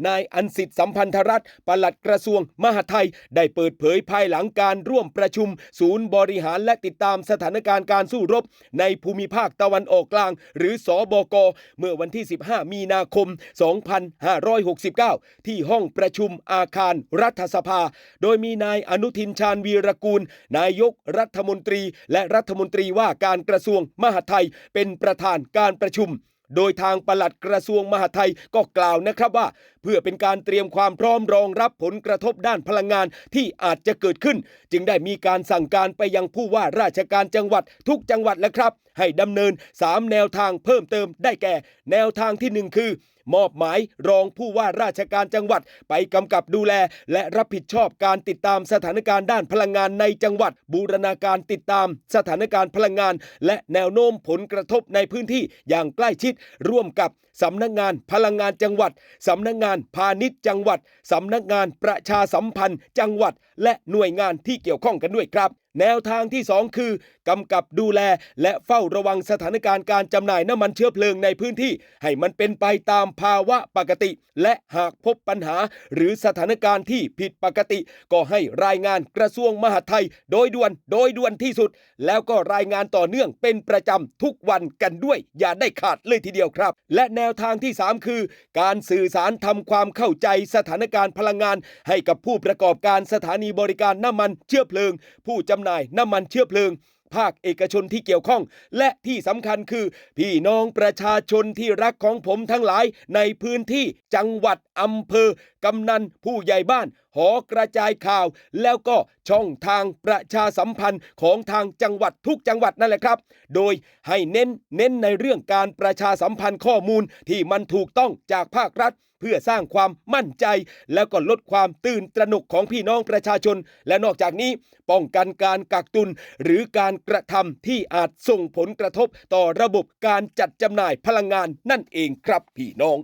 นายอันสิทธิ์สัมพันธรัตน์ปลัดกระทรวงมหาดไทยได้เปิดเผยภายหลังการร่วมประชุมศูนย์บริหารและติดตามสถานการณ์การสู้รบในภูมิภาคตะวันออกกลางหรือสบกเมื่อวันที่15มีนาคม2569ที่ห้องประชุมอาคารรัฐสภาโดยมีนายอนุทินชาญวีรกูลนายกรัฐมนตรีและรัฐมนตรีว่าการกระทรวงมหาดไทยเป็นประธานการประชุมโดยทางปลัดกระทรวงมหาดไทยก็กล่าวนะครับว่าเพื่อเป็นการเตรียมความพร้อมรองรับผลกระทบด้านพลังงานที่อาจจะเกิดขึ้นจึงได้มีการสั่งการไปยังผู้ว่าราชการจังหวัดทุกจังหวัดแล้วครับให้ดำเนิน3แนวทางเพิ่มเติมได้แก่แนวทางที่1คือมอบหมายรองผู้ว่าราชการจังหวัดไปกำกับดูแลและรับผิดชอบการติดตามสถานการณ์ด้านพลังงานในจังหวัดบูรณาการติดตามสถานการณ์พลังงานและแนวโน้มผลกระทบในพื้นที่อย่างใกล้ชิดร่วมกับสำนักงานพลังงานจังหวัดสำนักงานพาณิชย์จังหวัดสำนักงานประชาสัมพันธ์จังหวัดและหน่วยงานที่เกี่ยวข้องกันด้วยครับแนวทางที่2คือกำกับดูแลและเฝ้าระวังสถานการณ์การจำหน่ายน้ำมันเชื้อเพลิงในพื้นที่ให้มันเป็นไปตามภาวะปกติและหากพบปัญหาหรือสถานการณ์ที่ผิดปกติก็ให้รายงานกระทรวงมหาดไทยโดยด่วนที่สุดแล้วก็รายงานต่อเนื่องเป็นประจำทุกวันกันด้วยอย่าได้ขาดเลยทีเดียวครับและแนวทางที่3คือการสื่อสารทำความเข้าใจสถานการณ์พลังงานให้กับผู้ประกอบการสถานีบริการน้ำมันเชื้อเพลิงผู้จำหน่ายน้ำมันเชื้อเพลิงภาคเอกชนที่เกี่ยวข้องและที่สำคัญคือพี่น้องประชาชนที่รักของผมทั้งหลายในพื้นที่จังหวัดอำเภอกำนันผู้ใหญ่บ้านหอกระจายข่าวแล้วก็ช่องทางประชาสัมพันธ์ของทางจังหวัดทุกจังหวัดนั่นแหละครับโดยให้เน้นในเรื่องการประชาสัมพันธ์ข้อมูลที่มันถูกต้องจากภาครัฐเพื่อสร้างความมั่นใจแล้วก็ลดความตื่นตระหนกของพี่น้องประชาชนและนอกจากนี้ป้องกันการกักตุนหรือการกระทำที่อาจส่งผลกระทบต่อระบบการจัดจำหน่ายพลังงานนั่นเองครับพี่น้อง